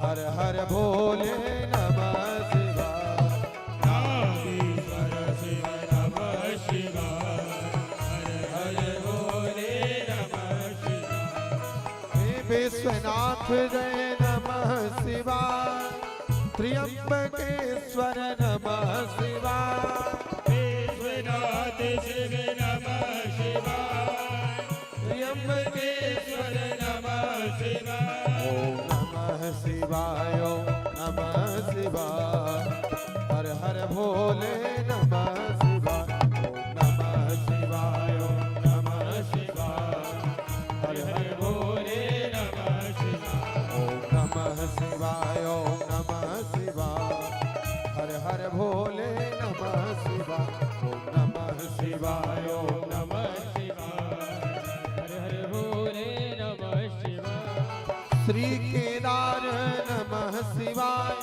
हर हर भोले नमः शिवाय। नागेश्वर शिव नमः शिवाय। हर हर भोले नमः शिवाय। हे विश्वनाथ जय नमः शिवाय। त्र्यंबकेश्वर नमः शिवाय। विश्वनाथ शिव नमः शिवाय। त्र्यंबकेश्वर नमः शिवाय। ओम नमः शिवाय ओम नमः शिवाय। हर हर भोले नमः शिवाय। ओम नमः शिवाय ओम नमः शिवाय। हर हर भोले नमः शिवाय। ओम नमः शिवाय ओम नमः शिवाय। हर हर भोले नमः शिवाय। ओम नमः शिवाय ओम नमः शिवाय। हर हर भोले नमः शिवाय। श्री केदार नमः शिवाय।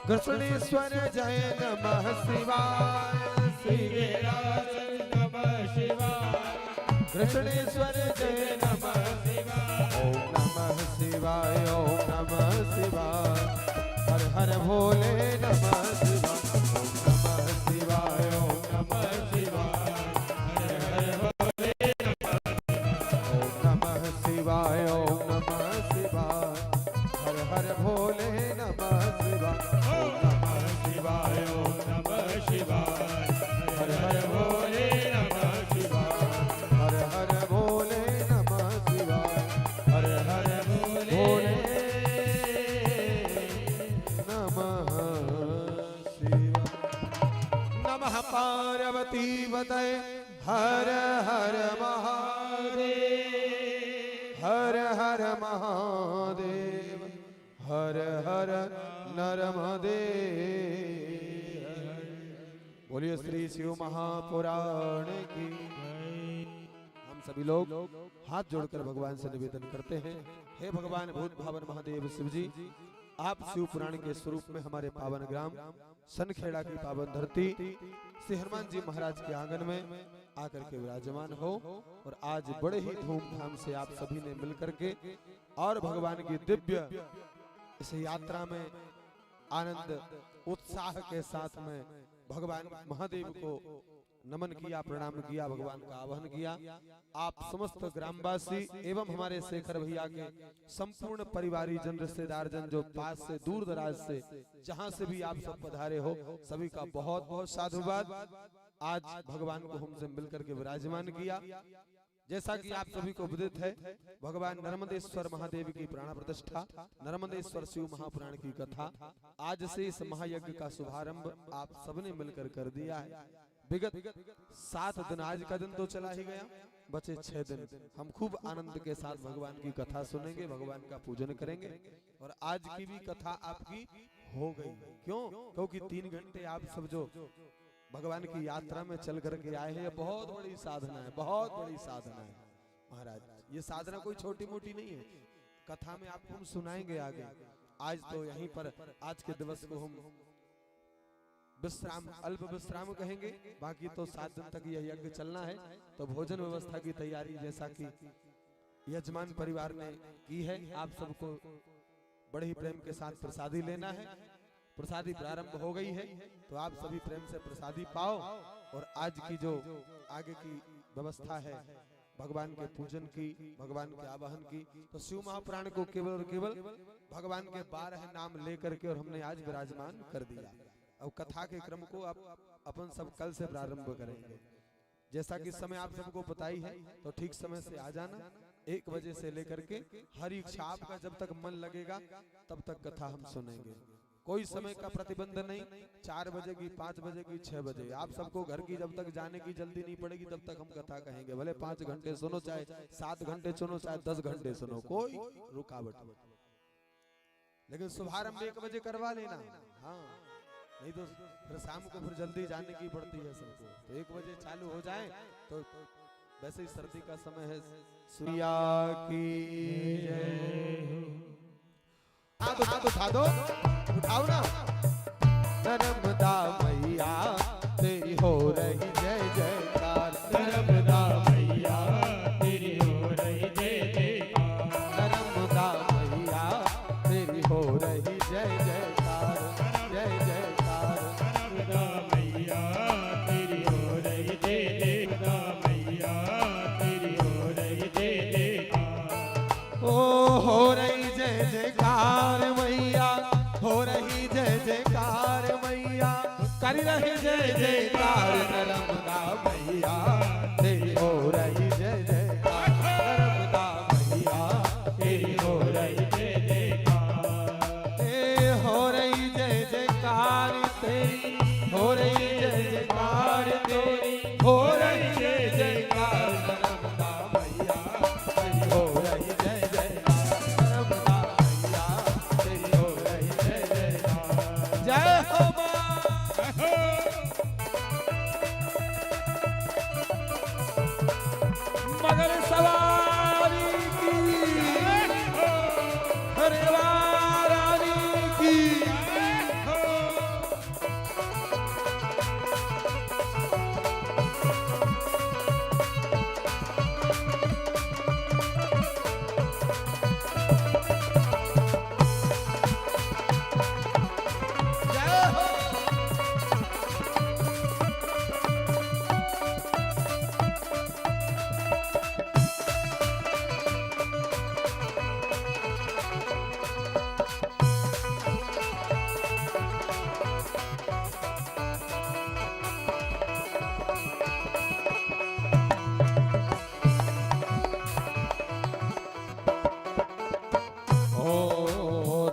कृष्णेश्वर जय नमः शिवाय। श्री केदार नमः शिवाय। कृष्णेश्वर जय नमः शिवाय। ओम नमः शिवाय ओम नमः शिवाय। हर हर भोले नमः शिवाय। ओम नमः शिवाय ओम नमः शिवाय। हर हर भोले ओम नमः शिवाय ओम नमः शिवाय। हर हर भोले नमः शिवाय। ओम नमः शिवाय ओम नमः शिवाय। हर हर भोले नमः शिवाय। हर हर भोले नमः शिवाय। हर हर भोले नमः शिवाय। नमः पार्वती वतये हर हर महादेव। हर हर महादेव। हर हर नरमदेव। बोलिए श्री शिव महापुराण की। हम सभी लोग हाथ जोड़कर भगवान से निवेदन करते हैं, हे भगवान भूत भावन महादेव शिव जी, आप शिव पुराण के स्वरूप में हमारे पावन ग्राम सनखेड़ा की पावन धरती श्री हनुमान जी महाराज के आंगन में आकर के विराजमान हो। और आज बड़े ही धूमधाम से आप सभी ने मिलकर के और भगवान की दिव्य इस यात्रा में आनंद उत्साह के साथ में भगवान महादेव को नमन किया, प्रणाम किया, भगवान का आवाहन किया। आप समस्त ग्रामवासी एवं हमारे शेखर भैया के संपूर्ण परिवारी जन, रिश्तेदार जन जो पास से दूर दराज से जहां से भी आप सब पधारे हो, सभी का बहुत बहुत साधुवाद। आज भगवान को हमसे मिलकर के विराजमान किया। जैसा कि आप सभी को विदित है, भगवान नर्मदेश्वर महादेव की प्राण प्रतिष्ठा, नर्मदेश्वर शिव महापुराण की कथा, आज से इस महायज्ञ का शुभारंभ आप सबने मिलकर कर दिया है। विगत 7 दिन, आज का दिन तो चला ही गया, बचे 6 दिन हम खूब आनंद के साथ भगवान की कथा सुनेंगे, भगवान का पूजन करेंगे। और आज की भी कथा आपकी हो गई। क्यों? क्योंकि 3 घंटे आप सब जो भगवान की यात्रा में चल करके आए हैं, ये बहुत बड़ी साधना है, बहुत बड़ी साधना है महाराज। ये साधना कोई छोटी मोटी नहीं है। कथा में आपको हम सुनाएंगे आगे। आज तो यहीं पर आज के दिवस को हम विश्राम, अल्प विश्राम कहेंगे। बाकी तो 7 दिन तक यह यज्ञ चलना है। तो भोजन व्यवस्था की तैयारी जैसा कि यजमान परिवार ने की है, आप सबको बड़े ही प्रेम के साथ प्रसादी लेना है। प्रसादी प्रारंभ हो गई है, तो आप सभी प्रेम से प्रसादी पाओ। और आज की जो आगे की व्यवस्था है भगवान के पूजन की, भगवान के आवाहन की, तो शिव महापुराण को केवल और केवल भगवान के 12 नाम लेकर के और हमने आज विराजमान कर दिया। अब कथा के क्रम को आप अपन सब कल से प्रारंभ करेंगे। जैसा कि समय आप सबको पता ही है, तो ठीक समय से आ जाना। 1 बजे से लेकर के हर इच्छा आपका जब तक मन लगेगा तब तक कथा हम सुनेंगे। कोई समय का प्रतिबंध नहीं, 4 बजे की, 5 बजे की, 6 बजे। आप सबको घर की जब तक जाने की जल्दी नहीं पड़ेगी तब तक हम कथा कहेंगे। भले 5 घंटे सुनो, चाहे 7 घंटे सुनो, चाहे 10 घंटे सुनो, कोई रुकावट नहीं। लेकिन शुभारंभ 1 बजे करवा लेना। हाँ, नहीं तो फिर शाम को फिर जल्दी जाने की पड़ती है सबको। तो 1 बजे चालू हो जाए तो वैसे ही सर्दी का समय है। सूर्या की जय। उठा दो, उठाओ ना। नर्मदा मैया तेरी हो रही जय जयकार। नर्मदा मैया तेरी हो रही जय जयकार। नर्मदा मैया तेरी हो रही जय जयकार जय जयकार नर्मदा मैया तेरी हो रही जय जयकार मैया तेरी हो रही जय जयकार ओ हो रही जय जयकार मैया हो रही जय जयकार मैया कर रही जय जयकार नर्मदा मैया तेरी हो रही जय जयकार नर्मदा मैया तेरी हो रही जय जयकार ए हो रही जय जयकार तेरी हो रही जय जयकार तेरी हो रही जय जयकार नर्मदा मैया तेरी हो रही जय जयकार नर्मदा मैया तेरी हो रही जय जयकार जय हो मां मगर सवारी की हरवा रानी की जय हो ओ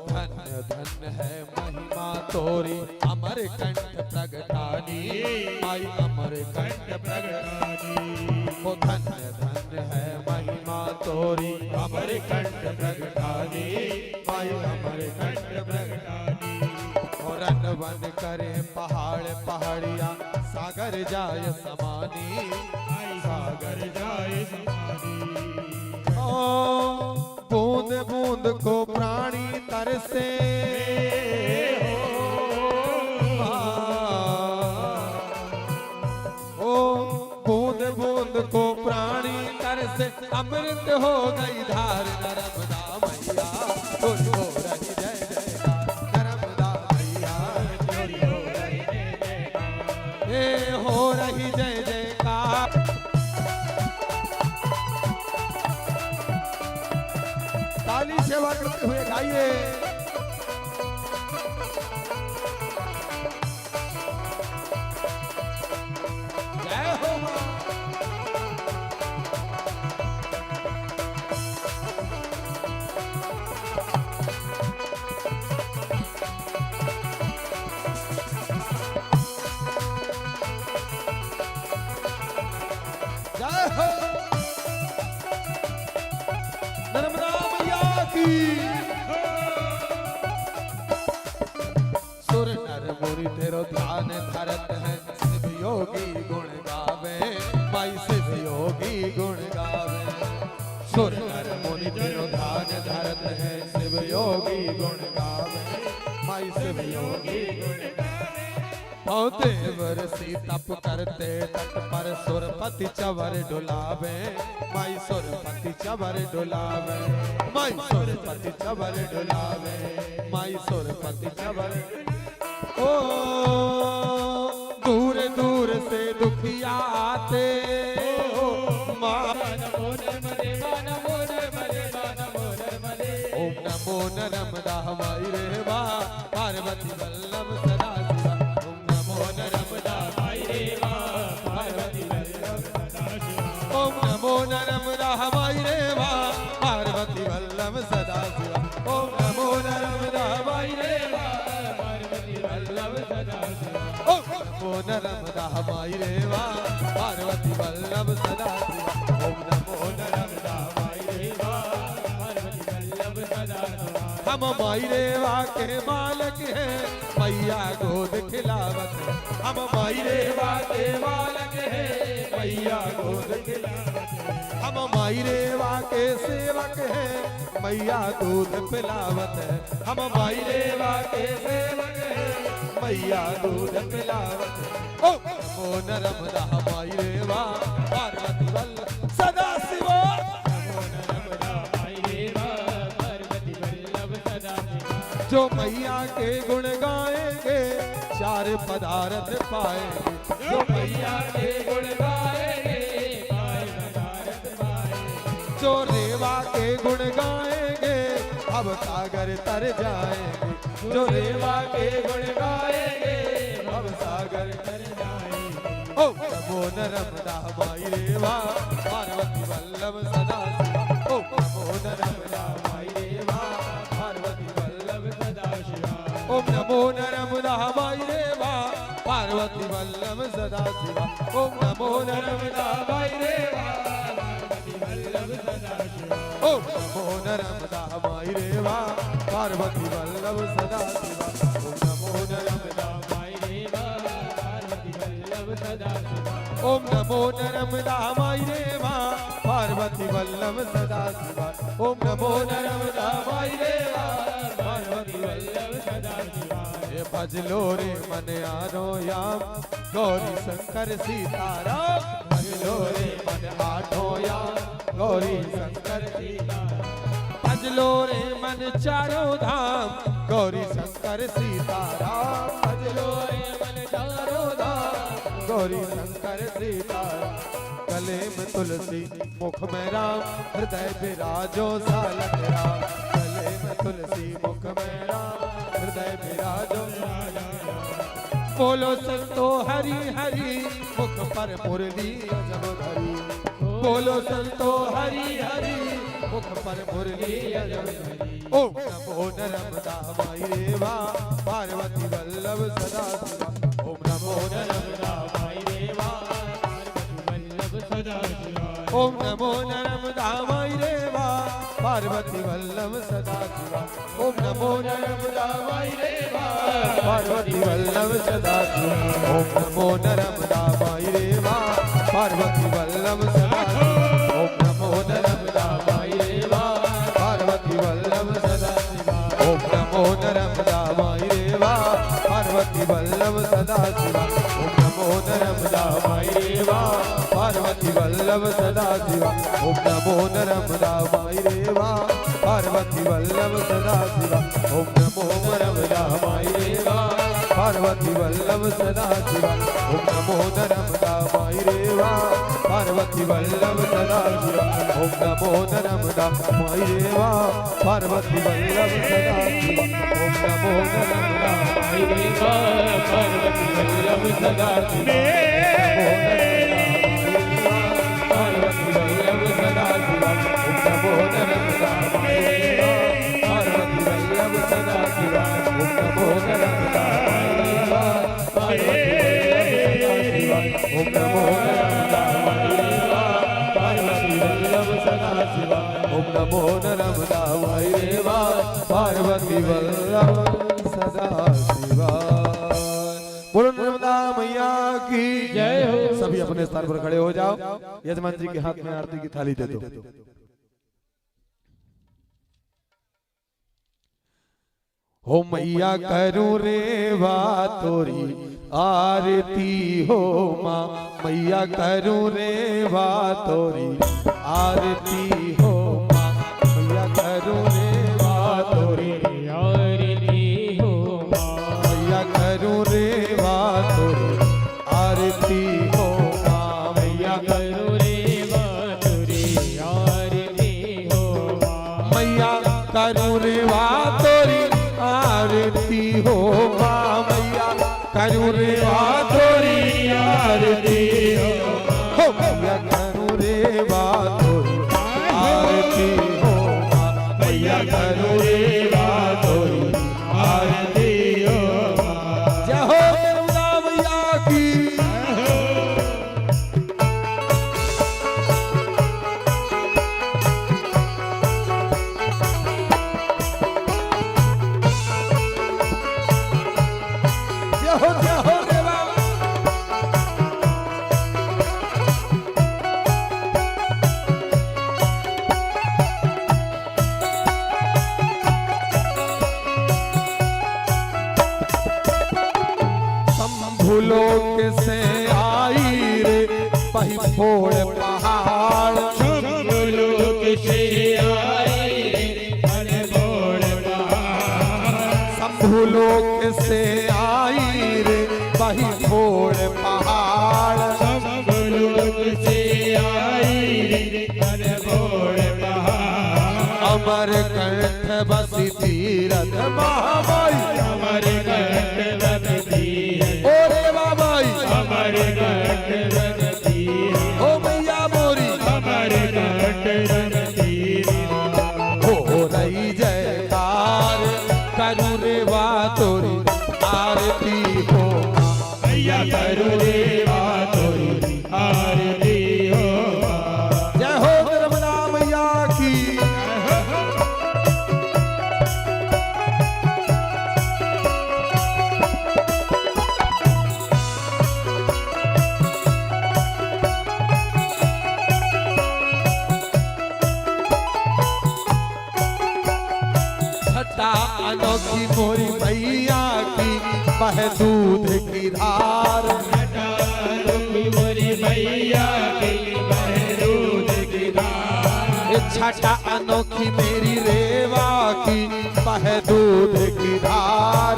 धन्य धन्य है महिमा तोरी अमर कंठ प्रगटानी माई अमर कंठ प्रगटानी ओ धन्य धन्य है महिमा तोरी अमर कंठ प्रगटानी माई अमर कंठ प्रगटानी और रन वन करे पहाड़ पहाड़िया सागर जाय समानी आई सागर जाए समाधि ओ बूंद बूंद को प्राणी तरसे ओ बूंद बूंद को प्राणी तरसे अमृत हो गई धार नर्मदा मैया तुझ हो रही जय जयकार नर्मदा मैया तेरी हो रही जय जयकार हे हो रही जय जयकार ताली सेवा करते हुए गाइए जय हो मां जय हो नर्मदा मैया की सुर नर मुनि तेरो ध्यान धरत है शिव योगी गुण गावे माई शिव योगी गुण गावे सुर नर मुनि तेरो ध्यान धरत है शिव योगी गुण गावे माई शिव योगी गुण और देवर सी तप करते तट पर सुरपति चवर डुलावे माई सुरपति चवर डुलावे माई सुरपति चवर डुलावे माई सुरपति चवर ओ दूर दूर से दुखिया आते ओ माँ नमो नर्मदे नमो नर्मदे नमो नर्मदे ओम नमो नर्मदा हमारी रेवा पार्वती वल्लभ सदा शिवा ओम नमो नर्मदा आई रेवा पार्वती वल्लभ सदा शिवा ओम नमो नर्मदा हमारी रेवा पार्वती वल्लभ सदा शिवा ओम नमो नर्मदा हमारी रेवा पार्वती वल्लभ सदा शिवा ओम नमो नर्मदा हमारी रेवा पार्वती वल्लभ सदा शिवा ओम नमो नर्मदा आई रेवा पार्वती वल्लभ सदा शिवा हम माई रेवा के मालक हैं मैया गोद खिलावत है हम माई रेवा के मालक हैं मैया गोद खिलावत है हम माई रेवा के सेवक हैं मैया दूध पिलावत है हम माई रेवा के सेवक हैं मैया दूध पिलावत है ओ नमो नर्मदा माई रेवा पार्वती वल्लभ सदा शिवा नमो नर्मदा आई रेवा पार्वती वल्लभ सदा शिवा जो मैया के गुण गाएंगे चार पदार्थ पाएंगे। जो मैया के गुण गाएंगे चार पदार्थ पाएंगे। जो रेवा के गुण गाएंगे अब सागर तर जाएंगे। जो रेवा के गुण गाएंगे अब सागर तर जाएंगे। ओ नमो नर्मदा माई रेवा पार्वती वल्लभ सदा शिवा। ओ नमो नर्मदा माई रेवा पार्वती वल्लभ सदा शिवा। ओम नमो नर्मदा माई रेवा पार्वती वल्लभ सदा शिवा। ओम नमो नर्मदा माई रेवा पार्वती वल्लभ सदा शिवा। ओम नमो नर्मदा माई रेवा पार्वती वल्लभ सदा शिवा। ओम नमो नर्मदा माई रेवा पार्वती वल्लभ सदा शिवा। ओम नमो नर्मदा माई रेवा पार्वती वल्लभ सदा शिवा। ओम नमो नर्मदा माई रेवा पार्वती वल्लभ सदा शिवा। ये भजलो रे मन आनो याम गौरी शंकर सीताराम। भजलो रे मन आठो याम गौरी शंकर सीताराम। भजलो रे मन चारों धाम गौरी शंकर सीताराम। भजलो रे मन चारों धाम गौरी शंकर सीताराम। गले में तुलसी मुख में राम हृदय विराजो सालक राम। गले में तुलसी मुख में राम हृदय विराजो बोलो संतो हरि हरि मुख पर मुरली अजब धरी। बोलो संतो हरि हरि मुख पर मुरली अजब धरी। ओम नमो नर्मदा माई रेवा पार्वती वल्लभ सदा शिवा। ओम नमो नर्मदा माई रेवा पार्वती वल्लभ सदा शिवा। ओम नमो नर्मदा माई रेवा पार्वती वल्लभ सदा शिवा। ओम नमो नर्मदा माई रेवा पार्वती वल्लभ सदा शिवा। ओम नमो नर्मदा माई रेवा पार्वती वल्लभ सदा शिवा। ओम नमो नर्मदा माई रेवा पार्वती वल्लभ सदा शिवा। ओम नमो नर्मदा माई रेवा पार्वती वल्लभ सदा शिवा। ओम नमो नर्मदा माई रेवा पार्वती वल्लभ सदा शिवा। ओम नमो नर्मदा माई रेवा पार्वती वल्लभ सदा शिवा। ओम नमो नर्मदा माई रेवा पार्वती वल्लभ सदा शिवा। ओम नमो नर्मदा माई रेवा पार्वती वल्लभ सदा शिवा। ओम नमो नर्मदा माई रेवा पार्वती वल्लभ सदा शिवा। ओम नमो नर्मदा माई रेवा पार्वती वल्लभ सदा शिवा। पार्वती वल्लभ सदा शिवा। ओम नमो नर्मदा माई रेवा पार्वती वल्लभ सदा शिवा। ओम नमो नर्मदा माई रेवा पार्वती वल्लभ सदा शिवा। ओम नमो नर्मदा माई रेवा पार्वती वल्लभ सदा शिवा। बोलो नर्मदा मैया की जय हो। सभी अपने स्थान पर खड़े हो जाओ। यजमान जी के हाथ में आरती की थाली दे दो। हो मैया करूं रेवा तोरी आरती हो माँ। मैया करूं रेवा तोरी आरती हो माँ। मैया करूं रेवा तोरी आरती हो माँ। मैया करूं रेवा तोरी आरती हो माँ। मैया करूं रेवा तोरी आरती हो माँ। मैया करूं रेवा तोरी आरती हो माँ। मैया करूं रेवा तोरी आरती हो। मैया करूं रेवा तोरी आरती हो माँ। मैया करूं रेवा तोरी आरती हो माँ। जय हो नर्मदा मैया की। लोक से आई रे पही फोड़ पहाड़। लोक से आई रे पही फोड़ पहाड़। भूलोक से आई रे वही घोड़ पहाड़, लोक से आई रे घोड़ पहाड़। अमर कंठ बसी तीरथ महामाई, अमर कंठ बसी ओरे बाबाई, अमर कंठ बसी ओ मैया मोरी, अमर कंठ बसी। हो रही जयकार करू रे वा तोरी आरती हो, मैया करू रे वा तोरी आरती हो। जय हो नर्मदा मैया की। छटा अनोखी मोरी मैया की बह दूध की धार, मोरी मैया की दूध की धार। छटा अनोखी मेरी रेवा की बह दूध की धार,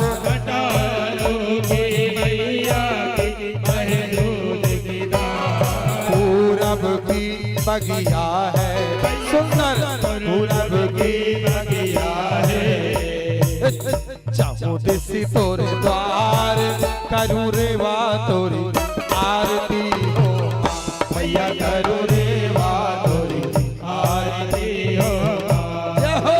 मैया की दूध की धार। पूरब की बगिया है सुंदर, पूरब की बगिया है। चाहूं दिसी तोरे द्वार करूं रे वा तोरी आरती हो, मैया करू रे वा तोरी आरती हो। जय हो।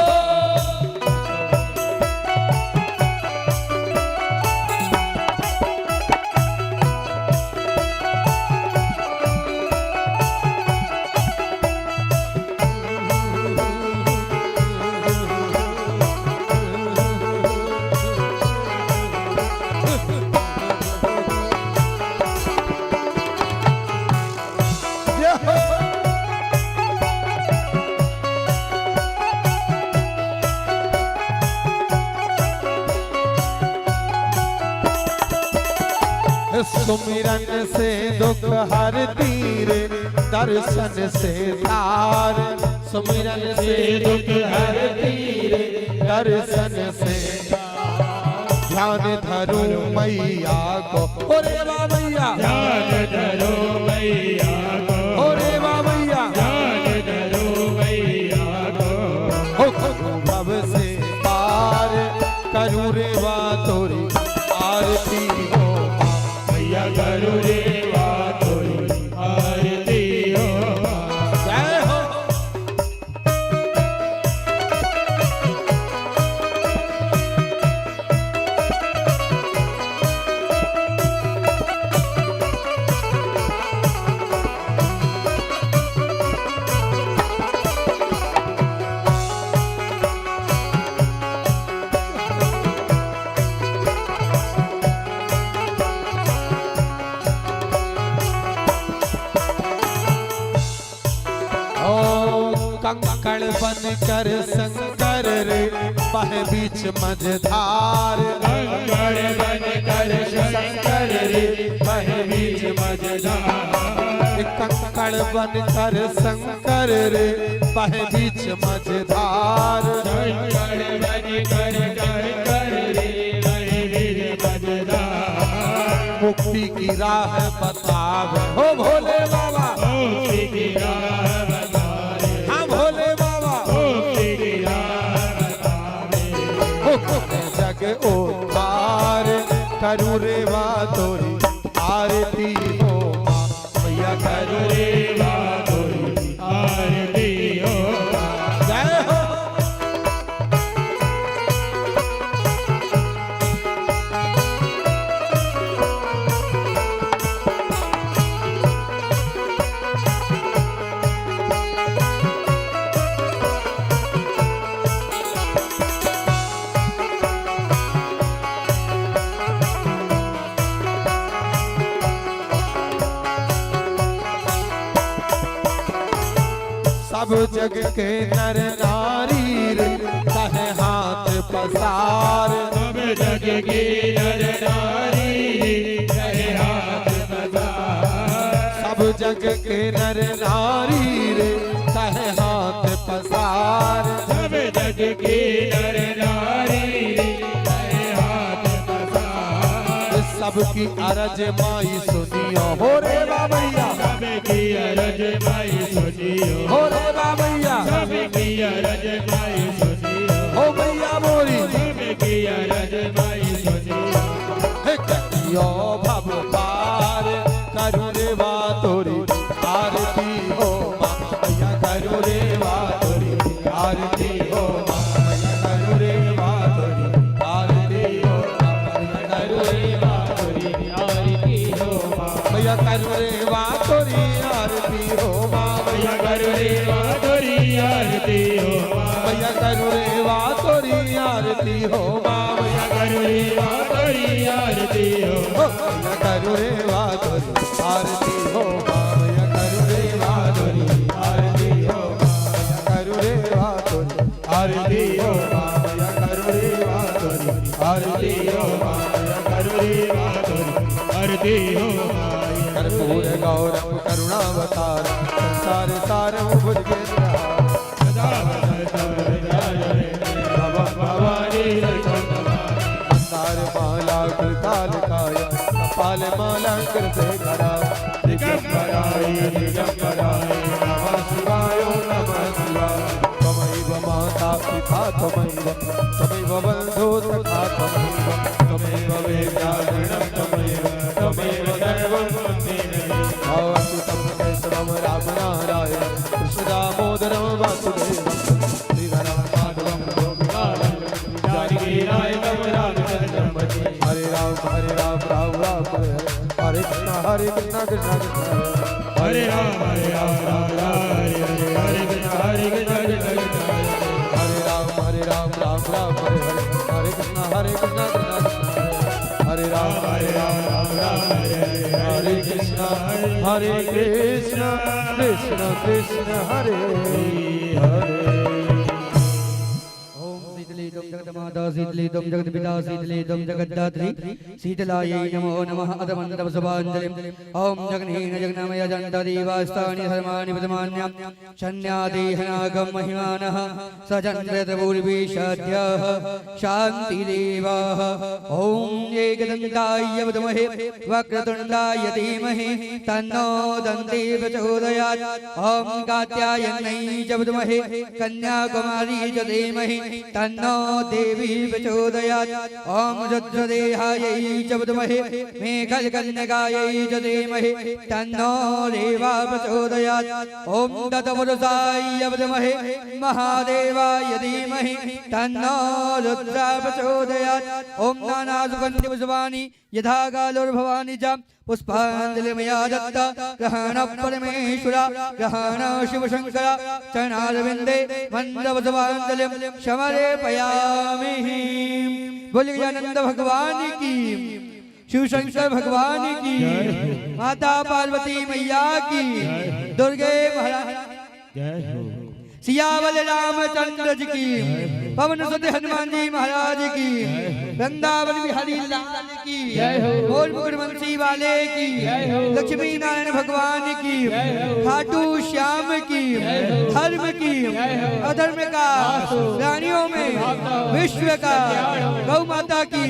सुमिरन से दुख हरती रे दर्शन से तार, सुमिरन से दुख हरती रे दर्शन से ध्यान धरो मैया को, ओरे वा मैया ध्यान धरो मैया को, ओरे वा मैया ध्यान धरो मैया को। भव से पार करूं रे वा तोरी आरती हो, मैया करू रे वा तोरी आरती हो। जय हो। कंकड़ बन कर शंकर रे बह बीच मझधार, कंकड़ बन कर शंकर रे बह बीच मझधार। कंकड़ बन कर शंकर रे बह बीच मझधार, कंकड़ बन कर शंकर रे बह बीच मझधार। मुक्ति की राह बतावे हो भोले बाबा, मुक्ति की राह बतावे, हाँ भोले बाबा, मुक्ति की राह बतावे। जग उद्धार करूं रे वा तोरी आरती हो, मैया करू रे वा तोरी आरती हो। जय हो। सब जग के नर नारी रे कहे हाथ पसार, सब जग के नर नारी कहे हाथ पसार। सब जग के नर नारी रे कहे हाथ पसार, सब जग के नर नारी कहे हाथ सबकी अरज माई सुनियो हो रे बाबैया सबकी अरज माई सुनियो हो रे बाबैया सबकी अरज माई सुनियो हो मैया मोरी सबकी अरज माई सुनियो हे कहियो भव पार करू रे बा तोरी आरती हो माँ मैया करू रे बा तोरी आरती हो माँ मैया करू रे बा तोरी आरती हो माँ मैया करू रे बा तोरी आरती हो माँ मैया करू रे बा तोरी आरती हो माँ मैया करू रे बा तोरी आरती हो मैया करू रे बा तोरी आरती हो माँ मैया करू रे तोरी आरती हो मैया करू रे बा तोरी आरती हो माँ मैया करू रे बा तोरी आरती हो मैया करू रे बा तोरी आरती हो माँ मैया करू रे बा तोरी आरती हो माँ मैया करू रे बा तोरी आरती हो कर्पूर गौरव करुणावतार संसार सारं भुजगेन्द्र भवानी मंदार माला गुलकाल काय कपाल माला कृतेकरा दिगंबराय दिगंबराय नमः शिवाय नमः शिवाय त्वमैव माता पिता त्वमैव बन्धो सखा त्वमैव वेद्या गणं त्वमैव सर्वं अच्युतं केशवं रामनारायण कृष्ण दामोदरं वासुदेवं श्रीधरं माधवं गोपिकालं नायकं रामचन्द्रं भजे हरे राम राम राम हरे हरे कृष्ण कृष्ण कृष्ण हरे राम राम राम हरे हरे कृष्ण कृष्ण हरे राम राम राम हरे हरे कृष्ण कृष्ण हरे राम राम राम हरे कृष्ण कृष्ण कृष्ण हरे हरे शीतलीदं जगन्माता शीतलीदं जगत्पिता शीतलीदं जगद्धात्री शीतलायै नमो नमः अदमन्तवसुभाञ्जलिं ॐ जगन्हीन जगन्मय जन्तदेवास्तानि धर्माणि प्रथमान्यां शन्यादेहनागं महिमानः सचन्द्रतपूर्वीषाद्याः शान्तिदेवाः ॐ एकदन्ताय विद्महे वक्रतुण्डाय धीमहि तन्नो दन्ती प्रचोदयात् ॐ कात्यायनै च विद्महे कन्याकुमारी च धीमहि तन्नो देवी प्रचोदयात् ॐ रुद्रदेहायै च विद्महे मेघकन्यकायै च धीमहि तन्नो देवा प्रचोदयात् ॐ तत्पुरुषाय विद्महे महादेवाय धीमहि तन्नो रुद्र प्रचोदयात् ॐ नानासुगन्धिपुष्पाणि यथा कालोर्भवानि च पुष्पाञ्जलिमया दत्ता ग्रहण परमेश्वर ग्रहण शिवशंकर चरणारविन्दे मन्दवसवाञ्जलिं समर्पयामि। बोलिए गजानंद भगवान की, शिव शंकर भगवान की, माता पार्वती मैया की, दुर्गे महाराज जय हो सियावल रामचंद्र जी की, पवन सुत हनुमान जी महाराज की, वृंदावन बिहारी लाल की, बोल मुकुटवंशी वाले की, लक्ष्मी नारायण भगवान की, खाटू श्याम की, धर्म की, अधर्म का, प्राणियों में विश्व का, गौ माता की,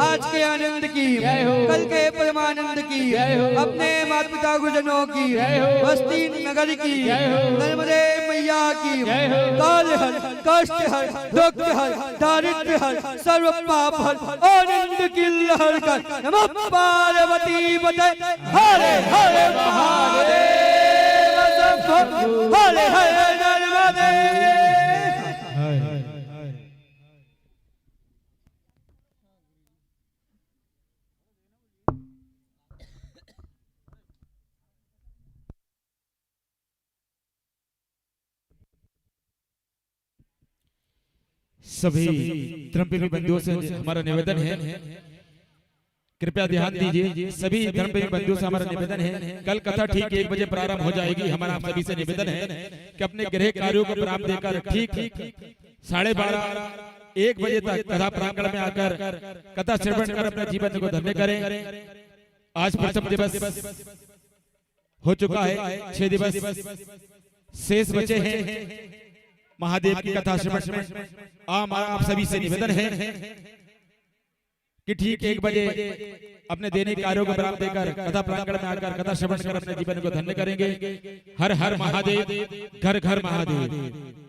आज के आनंद की, कल के परमानंद की, अपने माता पिता गुरुजनों की, बस्ती नगर की, नर्मदे मैया की, काल हर, कष्ट हर, दुख हर, दारिद्र्य हर, सर्व पाप हर, आनंद की लहर कर नमः पार्वती पते हरे हरे महादेव शंभो हरे हरे नर्मदे। सभी धर्मप्रेमी बंधुओं से हमारा निवेदन है, कृपया ध्यान दीजिए। सभी धर्मप्रेमी बंधुओं से हमारा निवेदन है, कल कथा ठीक 1 बजे प्रारंभ हो जाएगी। हमारा आप सभी से निवेदन है कि अपने गृह कार्यों को प्रारंभ देकर ठीक 12:30-1 बजे तक कथा प्रांगण में आकर कथा श्रवण कर अपने जीवन को धन्य करें। आज प्रथम दिवस हो चुका है, 6 दिवस शेष बचे हैं महादेव की कथा श्रवण में। आप सभी से निवेदन है कि ठीक 1 बजे अपने दैनिक कार्यों को विराम देकर कथा प्रांगण में आकर कथा श्रवण कर अपने जीवन को धन्य करेंगे। हर हर महादेव, घर घर महादेव।